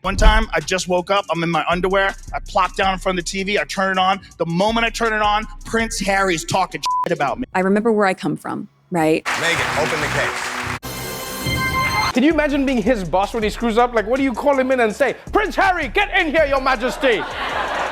One time, I just woke up, I'm in my underwear, I plop down in front of the TV, I turn it on. The moment I turn it on, Prince Harry's talking shit about me. I remember where I come from, right? Meghan, open the case. Can you imagine being his boss when he screws up? Like, what do you call him in and say, Prince Harry, get in here, your majesty.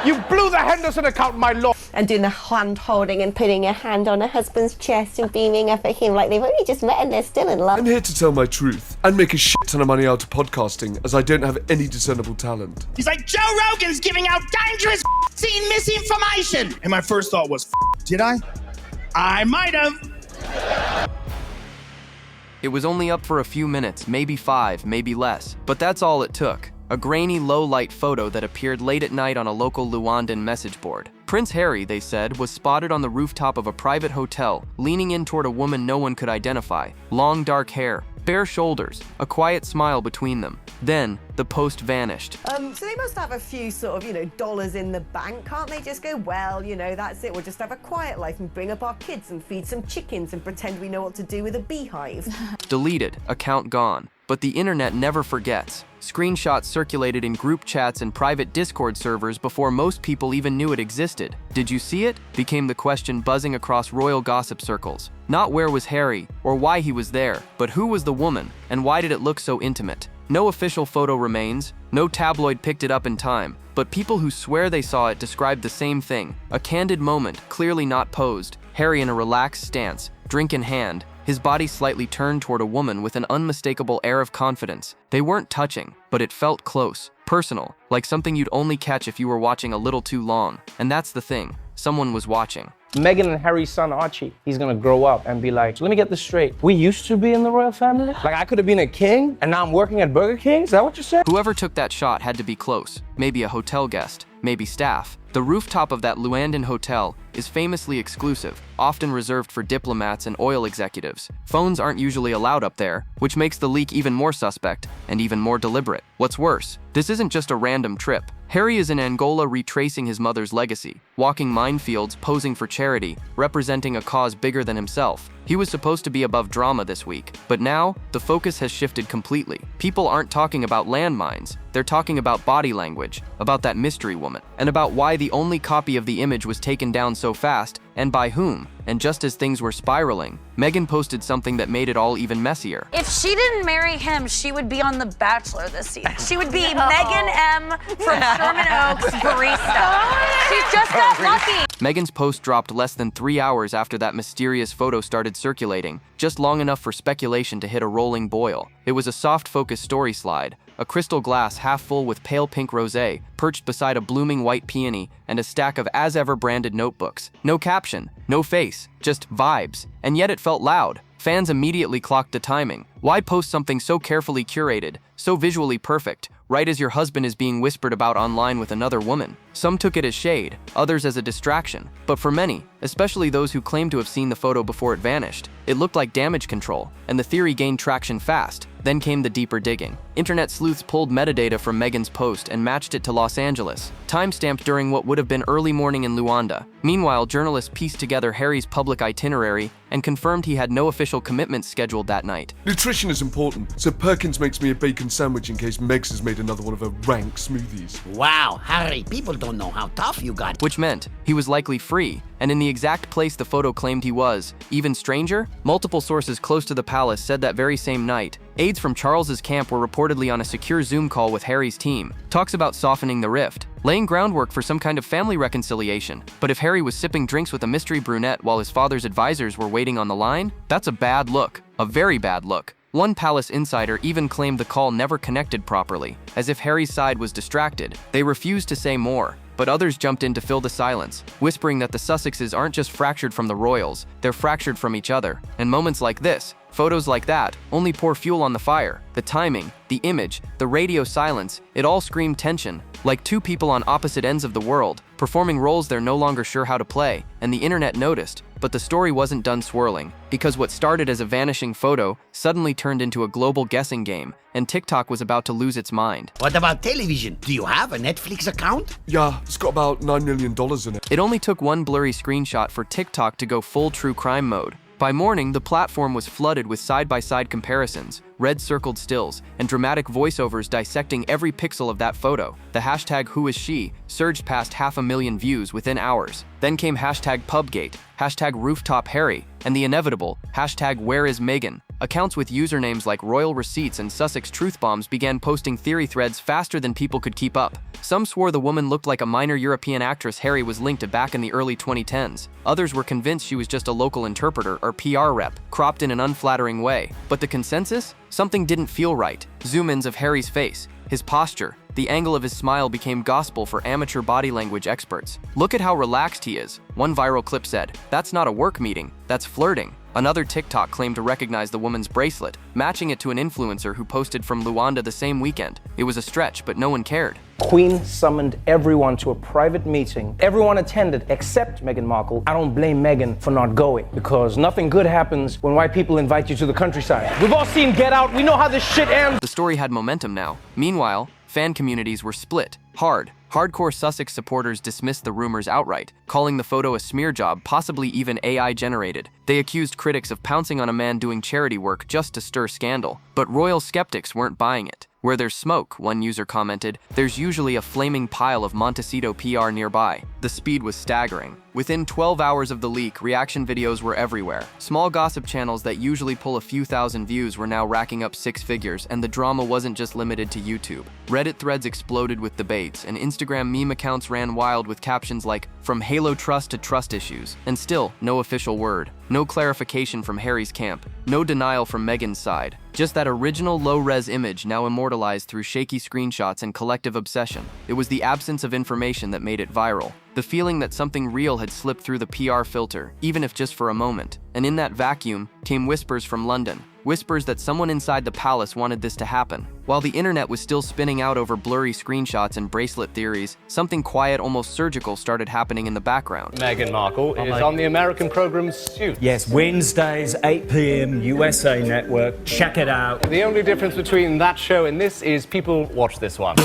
You blew the Henderson account, my lord. And doing the hand holding and putting your hand on her husband's chest and beaming up at him like they've only just met and they're still in love. I'm here to tell my truth and make a shit ton of money out of podcasting, as I don't have any discernible talent. He's like, Joe Rogan's giving out dangerous misinformation. And my first thought was, did I? I might have. It was only up for a few minutes, maybe 5, maybe less. But that's all it took. A grainy, low-light photo that appeared late at night on a local Luandan message board. Prince Harry, they said, was spotted on the rooftop of a private hotel, leaning in toward a woman no one could identify. Long dark hair, bare shoulders, a quiet smile between them. Then, the post vanished. So they must have a few sort of, dollars in the bank. Can't they just go, well, that's it. We'll just have a quiet life and bring up our kids and feed some chickens and pretend we know what to do with a beehive. Deleted, account gone. But the internet never forgets. Screenshots circulated in group chats and private Discord servers before most people even knew it existed. Did you see it? Became the question buzzing across royal gossip circles. Not where was Harry, or why he was there, but who was the woman, and why did it look so intimate? No official photo remains, no tabloid picked it up in time, but people who swear they saw it described the same thing. A candid moment, clearly not posed. Harry in a relaxed stance, drink in hand, his body slightly turned toward a woman with an unmistakable air of confidence. They weren't touching, but it felt close, personal, like something you'd only catch if you were watching a little too long. And that's the thing, someone was watching. Meghan and Harry's son, Archie, he's gonna grow up and be like, let me get this straight. We used to be in the royal family? Like, I could have been a king, and now I'm working at Burger King? Is that what you said? Whoever took that shot had to be close. Maybe a hotel guest, maybe staff. The rooftop of that Luandan hotel is famously exclusive, often reserved for diplomats and oil executives. Phones aren't usually allowed up there, which makes the leak even more suspect and even more deliberate. What's worse, this isn't just a random trip. Harry is in Angola retracing his mother's legacy, walking minefields, posing for charity, representing a cause bigger than himself. He was supposed to be above drama this week, but now the focus has shifted completely. People aren't talking about landmines, they're talking about body language, about that mystery woman, and about why the only copy of the image was taken down so fast, and by whom. And just as things were spiraling, Meghan posted something that made it all even messier. If she didn't marry him, she would be on The Bachelor this season. She would be Meghan M. from Sherman Oaks barista. She just got lucky. Meghan's post dropped less than 3 hours after that mysterious photo started circulating, just long enough for speculation to hit a rolling boil. It was a soft focus story slide, a crystal glass half full with pale pink rosé, perched beside a blooming white peony and a stack of as-ever branded notebooks. No caption, no face, just vibes. And yet it felt loud. Fans immediately clocked the timing. Why post something so carefully curated, so visually perfect, right as your husband is being whispered about online with another woman? Some took it as shade, others as a distraction. But for many, especially those who claimed to have seen the photo before it vanished, it looked like damage control, and the theory gained traction fast. Then came the deeper digging. Internet sleuths pulled metadata from Meghan's post and matched it to Los Angeles, time-stamped during what would have been early morning in Luanda. Meanwhile, journalists pieced together Harry's public itinerary and confirmed he had no official commitments scheduled that night. Nutrition is important, so Perkins makes me a bacon sandwich in case Megs has made another one of her rank smoothies. Wow, Harry, people don't know how tough you got. Which meant he was likely free, and in the exact place the photo claimed he was. Even stranger, multiple sources close to the palace said that very same night, aides from Charles's camp were reportedly on a secure Zoom call with Harry's team. Talks about softening the rift, laying groundwork for some kind of family reconciliation. But if Harry was sipping drinks with a mystery brunette while his father's advisors were waiting on the line, that's a bad look, a very bad look. One palace insider even claimed the call never connected properly, as if Harry's side was distracted. They refused to say more, but others jumped in to fill the silence, whispering that the Sussexes aren't just fractured from the royals, they're fractured from each other. And moments like this, photos like that, only pour fuel on the fire. The timing, the image, the radio silence, it all screamed tension, like two people on opposite ends of the world, performing roles they're no longer sure how to play. And the internet noticed, but the story wasn't done swirling, because what started as a vanishing photo suddenly turned into a global guessing game, and TikTok was about to lose its mind. What about television? Do you have a Netflix account? Yeah, it's got about $9 million in it. It only took one blurry screenshot for TikTok to go full true crime mode. By morning, the platform was flooded with side-by-side comparisons, red-circled stills, and dramatic voiceovers dissecting every pixel of that photo. The hashtag #WhoIsShe surged past 500,000 views within hours. Then came hashtag Pubgate, hashtag Rooftop Harry, and the inevitable hashtag #WhereIsMeghan. Accounts with usernames like Royal Receipts and Sussex Truth Bombs began posting theory threads faster than people could keep up. Some swore the woman looked like a minor European actress Harry was linked to back in the early 2010s. Others were convinced she was just a local interpreter or PR rep, cropped in an unflattering way. But the consensus? Something didn't feel right. Zoom-ins of Harry's face, his posture, the angle of his smile became gospel for amateur body language experts. Look at how relaxed he is. One viral clip said, "That's not a work meeting, that's flirting." Another TikTok claimed to recognize the woman's bracelet, matching it to an influencer who posted from Luandan the same weekend. It was a stretch, but no one cared. Queen summoned everyone to a private meeting. Everyone attended except Meghan Markle. I don't blame Meghan for not going, because nothing good happens when white people invite you to the countryside. We've all seen Get Out. We know how this shit ends. The story had momentum now. Meanwhile, fan communities were split. Hardcore Sussex supporters dismissed the rumors outright, calling the photo a smear job, possibly even AI generated. They accused critics of pouncing on a man doing charity work just to stir scandal. But royal skeptics weren't buying it. Where there's smoke, one user commented, there's usually a flaming pile of Monteceto PR nearby. The speed was staggering. Within 12 hours of the leak, reaction videos were everywhere. Small gossip channels that usually pull a few thousand views were now racking up 6 figures, and the drama wasn't just limited to YouTube. Reddit threads exploded with debates, and Instagram meme accounts ran wild with captions like, "From Halo Trust to Trust Issues." And still, no official word. No clarification from Harry's camp. No denial from Meghan's side. Just that original low-res image now immortalized through shaky screenshots and collective obsession. It was the absence of information that made it viral. The feeling that something real had slipped through the PR filter, even if just for a moment. And in that vacuum came whispers from London. Whispers that someone inside the palace wanted this to happen. While the internet was still spinning out over blurry screenshots and bracelet theories, something quiet, almost surgical, started happening in the background. Meghan Markle is on the American program Suits. Yes, Wednesdays, 8 p.m, USA Network. Check it out. The only difference between that show and this is people watch this one.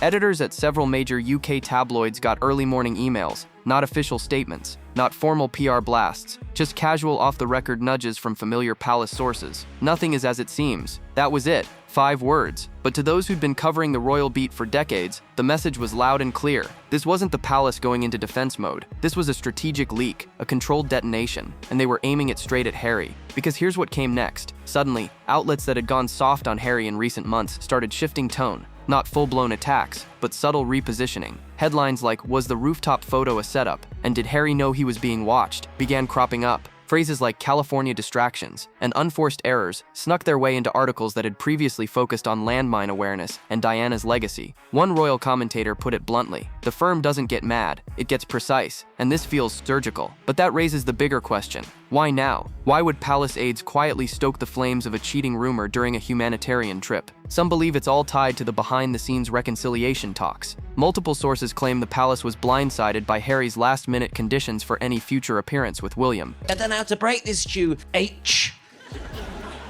Editors at several major UK tabloids got early morning emails, not official statements, not formal PR blasts, just casual off-the-record nudges from familiar palace sources. Nothing is as it seems. That was it. 5 words. But to those who'd been covering the royal beat for decades, the message was loud and clear. This wasn't the palace going into defense mode. This was a strategic leak, a controlled detonation, and they were aiming it straight at Harry. Because here's what came next. Suddenly, outlets that had gone soft on Harry in recent months started shifting tone. Not full-blown attacks, but subtle repositioning. Headlines like, "Was the rooftop photo a setup?" and "Did Harry know he was being watched?" began cropping up. Phrases like California distractions and unforced errors snuck their way into articles that had previously focused on landmine awareness and Diana's legacy. One royal commentator put it bluntly, "The firm doesn't get mad, it gets precise, and this feels surgical." But that raises the bigger question. Why now? Why would palace aides quietly stoke the flames of a cheating rumor during a humanitarian trip? Some believe it's all tied to the behind-the-scenes reconciliation talks. Multiple sources claim the palace was blindsided by Harry's last-minute conditions for any future appearance with William. I don't know how to break this to you, H.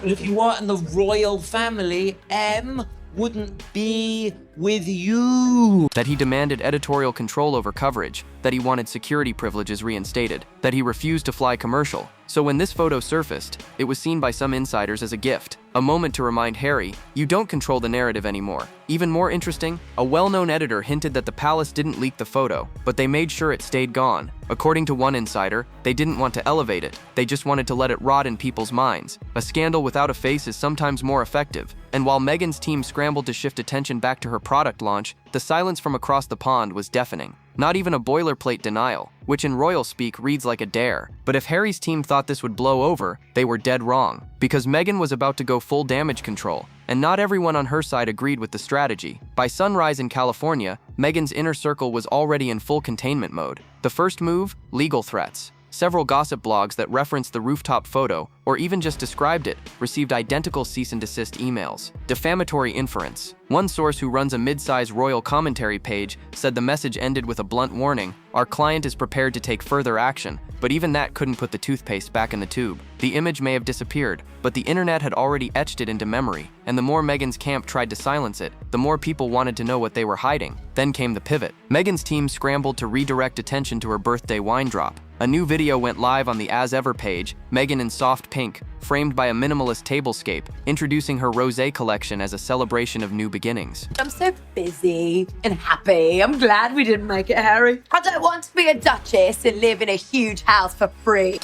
If you weren't in the royal family, M wouldn't be with you. That he demanded editorial control over coverage, that he wanted security privileges reinstated, that he refused to fly commercial. So when this photo surfaced, it was seen by some insiders as a gift, a moment to remind Harry, you don't control the narrative anymore. Even more interesting, a well-known editor hinted that the palace didn't leak the photo, but they made sure it stayed gone. According to one insider, they didn't want to elevate it, they just wanted to let it rot in people's minds. A scandal without a face is sometimes more effective. And while Meghan's team scrambled to shift attention back to her product launch, the silence from across the pond was deafening. Not even a boilerplate denial, which in royal speak reads like a dare. But if Harry's team thought this would blow over, they were dead wrong. Because Meghan was about to go full damage control, and not everyone on her side agreed with the strategy. By sunrise in California, Meghan's inner circle was already in full containment mode. The first move? Legal threats. Several gossip blogs that referenced the rooftop photo, or even just described it, received identical cease and desist emails. Defamatory inference. One source who runs a mid-size royal commentary page said the message ended with a blunt warning, "Our client is prepared to take further action," but even that couldn't put the toothpaste back in the tube. The image may have disappeared, but the internet had already etched it into memory, and the more Meghan's camp tried to silence it, the more people wanted to know what they were hiding. Then came the pivot. Meghan's team scrambled to redirect attention to her birthday wine drop. A new video went live on the As Ever page, Meghan in soft pink, framed by a minimalist tablescape, introducing her rosé collection as a celebration of new beginnings. I'm so busy and happy. I'm glad we didn't make it, Harry. I don't want to be a duchess and live in a huge house for free.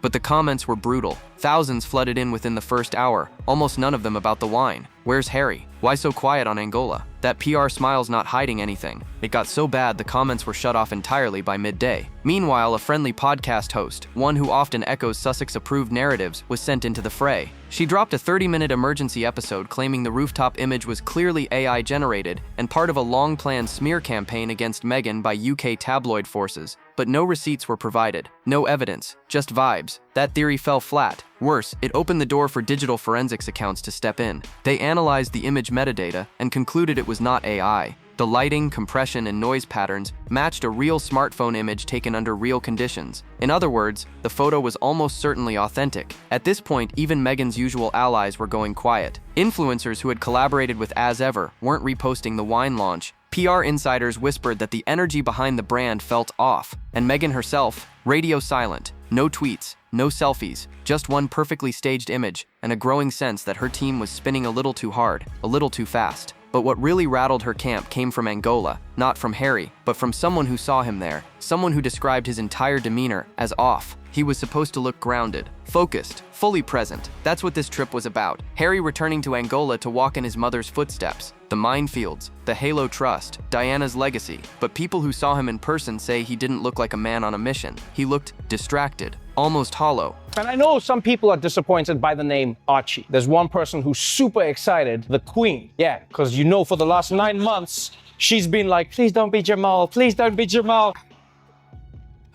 But the comments were brutal. Thousands flooded in within the first hour, almost none of them about the wine. Where's Harry? Why so quiet on Angola? That PR smile's not hiding anything. It got so bad the comments were shut off entirely by midday. Meanwhile, a friendly podcast host, one who often echoes Sussex-approved narratives, was sent into the fray. She dropped a 30-minute emergency episode claiming the rooftop image was clearly AI-generated and part of a long-planned smear campaign against Meghan by UK tabloid forces. But no receipts were provided, no evidence, just vibes. That theory fell flat. Worse, it opened the door for digital forensics accounts to step in. They analyzed the image metadata and concluded it was not AI. The lighting, compression, and noise patterns matched a real smartphone image taken under real conditions. In other words, the photo was almost certainly authentic. At this point, even Meghan's usual allies were going quiet. Influencers who had collaborated with As Ever weren't reposting the wine launch. PR insiders whispered that the energy behind the brand felt off, and Meghan herself, radio silent. No tweets, no selfies, just one perfectly staged image, and a growing sense that her team was spinning a little too hard, a little too fast. But what really rattled her camp came from Angola, not from Harry, but from someone who saw him there, someone who described his entire demeanor as off. He was supposed to look grounded, focused, fully present. That's what this trip was about. Harry returning to Angola to walk in his mother's footsteps. The minefields, the Halo Trust, Diana's legacy. But people who saw him in person say he didn't look like a man on a mission. He looked distracted, almost hollow. And I know some people are disappointed by the name Archie. There's one person who's super excited, the Queen. Yeah, because you know for the last 9 months, she's been like, please don't be Jamal, please don't be Jamal.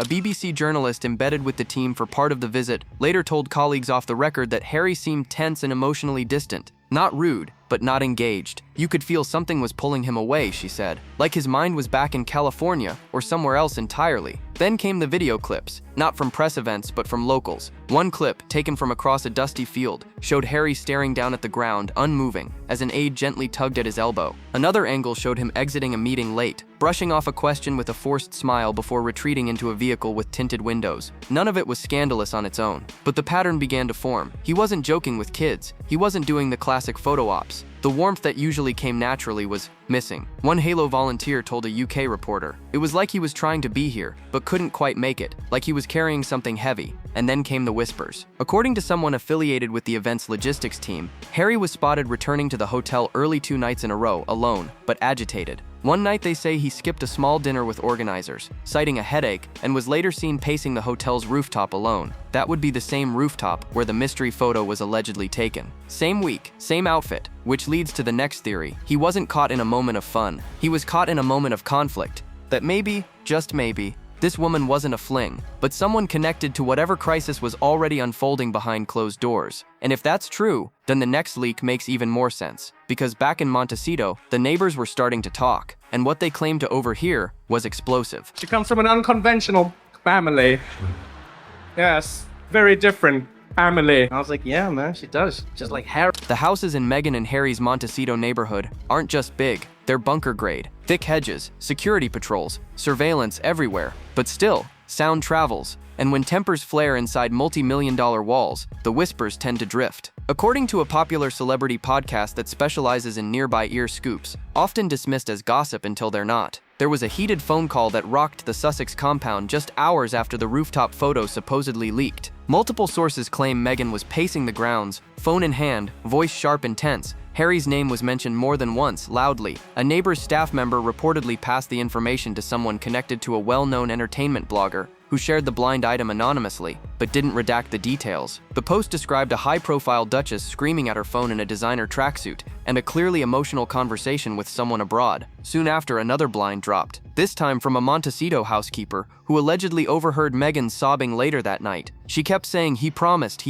A BBC journalist embedded with the team for part of the visit later told colleagues off the record that Harry seemed tense and emotionally distant. Not rude, but not engaged. You could feel something was pulling him away, she said, like his mind was back in California or somewhere else entirely. Then came the video clips, not from press events but from locals. One clip, taken from across a dusty field, showed Harry staring down at the ground, unmoving, as an aide gently tugged at his elbow. Another angle showed him exiting a meeting late, brushing off a question with a forced smile before retreating into a vehicle with tinted windows. None of it was scandalous on its own, but the pattern began to form. He wasn't joking with kids. He wasn't doing the classic photo ops. The warmth that usually came naturally was missing. One Halo volunteer told a UK reporter, it was like he was trying to be here, but couldn't quite make it, like he was carrying something heavy. And then came the whispers. According to someone affiliated with the event's logistics team, Harry was spotted returning to the hotel early 2 nights in a row, alone, but agitated. One night they say he skipped a small dinner with organizers, citing a headache, and was later seen pacing the hotel's rooftop alone. That would be the same rooftop where the mystery photo was allegedly taken. Same week, same outfit, which leads to the next theory. He wasn't caught in a moment of fun. He was caught in a moment of conflict. That maybe, just maybe, this woman wasn't a fling, but someone connected to whatever crisis was already unfolding behind closed doors. And if that's true, then the next leak makes even more sense. Because back in Monteceto, the neighbors were starting to talk, and what they claimed to overhear was explosive. She comes from an unconventional family. Yes, very different family. I was like, yeah, man, she does. Just like Harry. The houses in Meghan and Harry's Monteceto neighborhood aren't just big, they're bunker grade. Thick hedges, security patrols, surveillance everywhere. But still, sound travels. And when tempers flare inside multi-million-dollar walls, the whispers tend to drift. According to a popular celebrity podcast that specializes in nearby ear scoops, often dismissed as gossip until they're not, there was a heated phone call that rocked the Sussex compound just hours after the rooftop photo supposedly leaked. Multiple sources claim Meghan was pacing the grounds, phone in hand, voice sharp and tense. Harry's name was mentioned more than once, loudly. A neighbor's staff member reportedly passed the information to someone connected to a well-known entertainment blogger, who shared the blind item anonymously, but didn't redact the details. The post described a high-profile duchess screaming at her phone in a designer tracksuit, and a clearly emotional conversation with someone abroad. Soon after, another blind dropped, this time from a Monteceto housekeeper, who allegedly overheard Meghan sobbing later that night. She kept saying, he promised,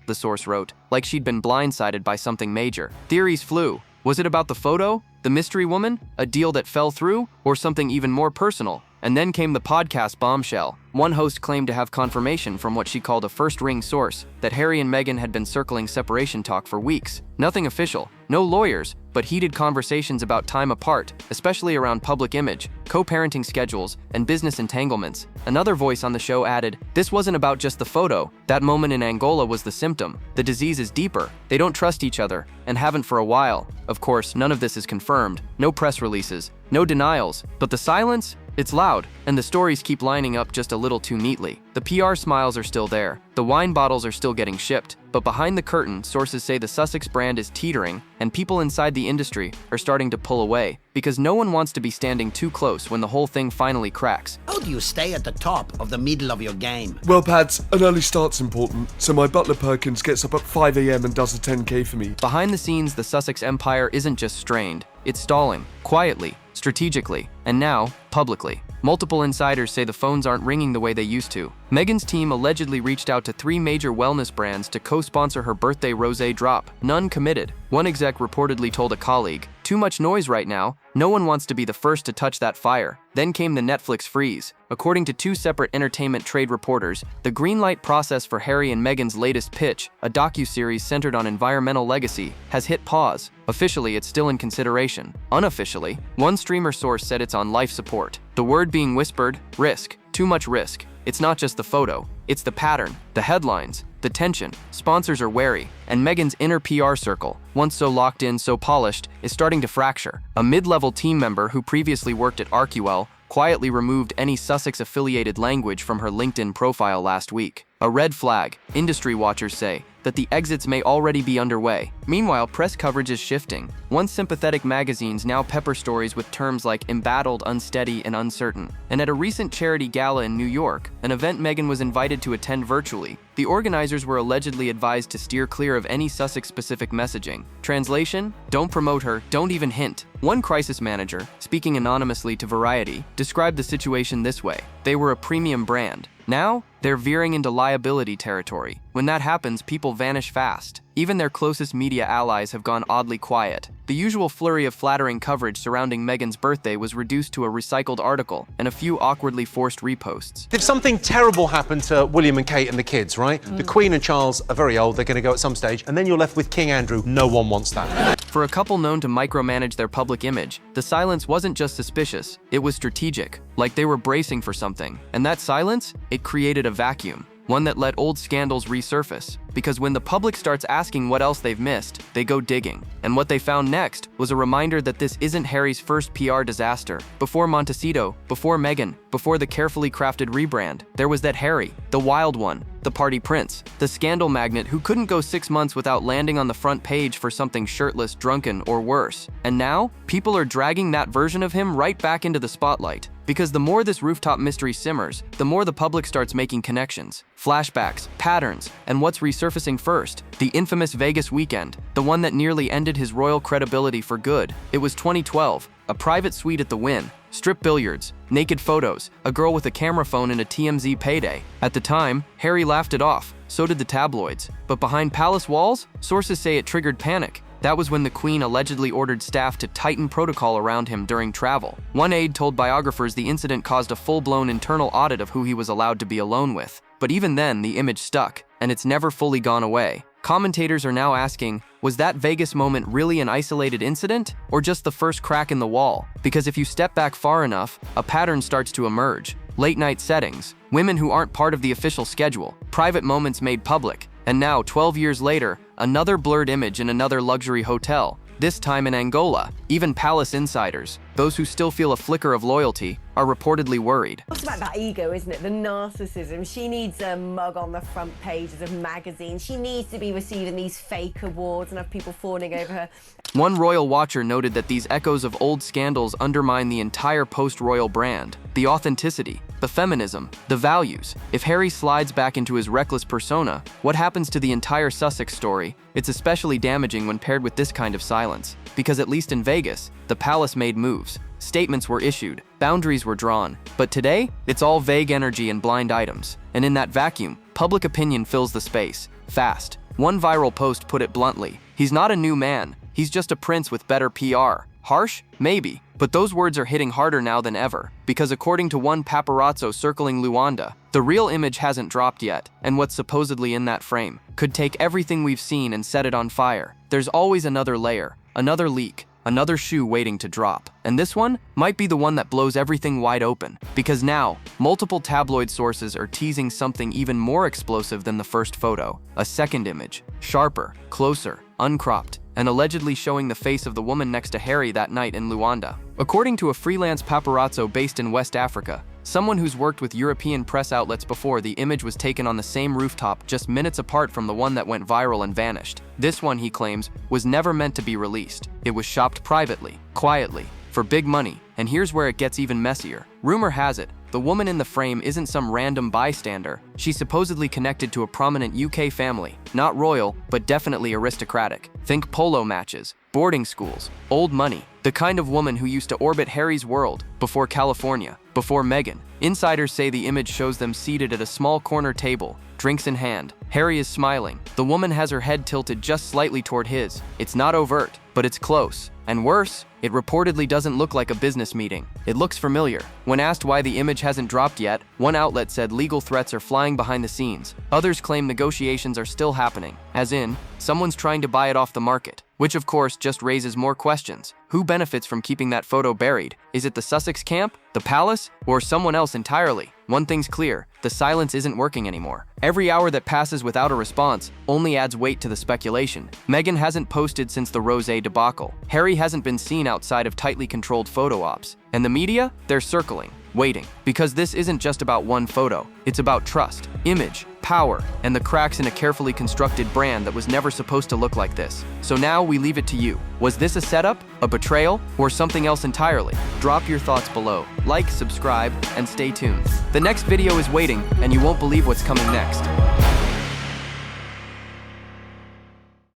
the source wrote, like she'd been blindsided by something major. Theories flew. Was it about the photo? The mystery woman? A deal that fell through? Or something even more personal? And then came the podcast bombshell. One host claimed to have confirmation from what she called a first-ring source that Harry and Meghan had been circling separation talk for weeks. Nothing official, no lawyers, but heated conversations about time apart, especially around public image, co-parenting schedules, and business entanglements. Another voice on the show added, "This wasn't about just the photo. That moment in Angola was the symptom. The disease is deeper. They don't trust each other, and haven't for a while." Of course, none of this is confirmed. No press releases, no denials, but the silence? It's loud, and the stories keep lining up just a little too neatly. The PR smiles are still there, the wine bottles are still getting shipped, but behind the curtain, sources say the Sussex brand is teetering, and people inside the industry are starting to pull away, because no one wants to be standing too close when the whole thing finally cracks. How do you stay at the top of the middle of your game? Well, Pads, an early start's important, so my butler Perkins gets up at 5 a.m. and does a 10K for me. Behind the scenes, the Sussex empire isn't just strained, it's stalling, quietly, strategically, and now, publicly. Multiple insiders say the phones aren't ringing the way they used to. Meghan's team allegedly reached out to 3 major wellness brands to co-sponsor her birthday rosé drop. None committed. One exec reportedly told a colleague, "Too much noise right now. No one wants to be the first to touch that fire." Then came the Netflix freeze. According to 2 separate entertainment trade reporters, the greenlight process for Harry and Meghan's latest pitch, a docuseries centered on environmental legacy, has hit pause. Officially, it's still in consideration. Unofficially, one streamer source said it's on life support. The word being whispered, risk. Too much risk. It's not just the photo, it's the pattern, the headlines, the tension. Sponsors are wary, and Meghan's inner PR circle, once so locked in, so polished, is starting to fracture. A mid-level team member who previously worked at Arcuel quietly removed any Sussex-affiliated language from her LinkedIn profile last week. A red flag, industry watchers say, that the exits may already be underway. Meanwhile, press coverage is shifting. Once sympathetic magazines now pepper stories with terms like embattled, unsteady, and uncertain. And at a recent charity gala in New York, an event Meghan was invited to attend virtually, the organizers were allegedly advised to steer clear of any Sussex-specific messaging. Translation? Don't promote her, don't even hint. One crisis manager, speaking anonymously to Variety, described the situation this way: they were a premium brand. Now, they're veering into liability territory. When that happens, people vanish fast. Even their closest media allies have gone oddly quiet. The usual flurry of flattering coverage surrounding Meghan's birthday was reduced to a recycled article and a few awkwardly forced reposts. If something terrible happened to William and Kate and the kids, right? The Queen and Charles are very old, they're going to go at some stage, and then you're left with King Andrew. No one wants that. For a couple known to micromanage their public image, the silence wasn't just suspicious, it was strategic, like they were bracing for something. And that silence, it created a vacuum. One that let old scandals resurface. Because when the public starts asking what else they've missed, they go digging. And what they found next was a reminder that this isn't Harry's first PR disaster. Before Monteceto, before Meghan, before the carefully crafted rebrand, there was that Harry, the wild one, the party prince, the scandal magnate who couldn't go 6 months without landing on the front page for something shirtless, drunken, or worse. And now, people are dragging that version of him right back into the spotlight. Because the more this rooftop mystery simmers, the more the public starts making connections, flashbacks, patterns, and what's resurfacing first, the infamous Vegas weekend, the one that nearly ended his royal credibility for good. It was 2012, a private suite at the Wynn, strip billiards, naked photos, a girl with a camera phone and a TMZ payday. At the time, Harry laughed it off, so did the tabloids. But behind palace walls, sources say it triggered panic. That was when the Queen allegedly ordered staff to tighten protocol around him during travel. One aide told biographers the incident caused a full-blown internal audit of who he was allowed to be alone with. But even then, the image stuck, and it's never fully gone away. Commentators are now asking, was that Vegas moment really an isolated incident, or just the first crack in the wall? Because if you step back far enough, a pattern starts to emerge. Late-night settings, women who aren't part of the official schedule, private moments made public, and now, 12 years later, another blurred image in another luxury hotel, this time in Angola. Even palace insiders, those who still feel a flicker of loyalty, are reportedly worried. It's about that ego, isn't it? The narcissism. She needs a mug on the front pages of magazines. She needs to be receiving these fake awards and have people fawning over her. One royal watcher noted that these echoes of old scandals undermine the entire post-royal brand. The authenticity, the feminism, the values. If Harry slides back into his reckless persona, what happens to the entire Sussex story? It's especially damaging when paired with this kind of silence. Because at least in Vegas, the palace made moves. Statements were issued, boundaries were drawn. But today, it's all vague energy and blind items. And in that vacuum, public opinion fills the space, fast. One viral post put it bluntly, he's not a new man, he's just a prince with better PR. Harsh? Maybe. But those words are hitting harder now than ever, because according to one paparazzo circling Luanda, the real image hasn't dropped yet, and what's supposedly in that frame could take everything we've seen and set it on fire. There's always another layer, another leak, another shoe waiting to drop. And this one might be the one that blows everything wide open, because now, multiple tabloid sources are teasing something even more explosive than the first photo. A second image, sharper, closer, uncropped, and allegedly showing the face of the woman next to Harry that night in Luanda. According to a freelance paparazzo based in West Africa, someone who's worked with European press outlets before, the image was taken on the same rooftop just minutes apart from the one that went viral and vanished. This one, he claims, was never meant to be released. It was shopped privately, quietly, for big money, and here's where it gets even messier. Rumor has it, the woman in the frame isn't some random bystander. She's supposedly connected to a prominent UK family, not royal, but definitely aristocratic. Think polo matches, boarding schools, old money, the kind of woman who used to orbit Harry's world before California, before Meghan. Insiders say the image shows them seated at a small corner table, drinks in hand. Harry is smiling. The woman has her head tilted just slightly toward his. It's not overt, but it's close. And worse, it reportedly doesn't look like a business meeting. It looks familiar. When asked why the image hasn't dropped yet, one outlet said legal threats are flying behind the scenes. Others claim negotiations are still happening, as in, someone's trying to buy it off the market. Which of course just raises more questions. Who benefits from keeping that photo buried? Is it the Sussex camp, the palace, or someone else entirely? One thing's clear, the silence isn't working anymore. Every hour that passes without a response only adds weight to the speculation. Meghan hasn't posted since the rosé debacle. Harry hasn't been seen outside of tightly controlled photo ops. And the media? They're circling, waiting. Because this isn't just about one photo. It's about trust, image, power, and the cracks in a carefully constructed brand that was never supposed to look like this. So now we leave it to you. Was this a setup, a betrayal, or something else entirely? Drop your thoughts below. Like, subscribe, and stay tuned. The next video is waiting, and you won't believe what's coming next.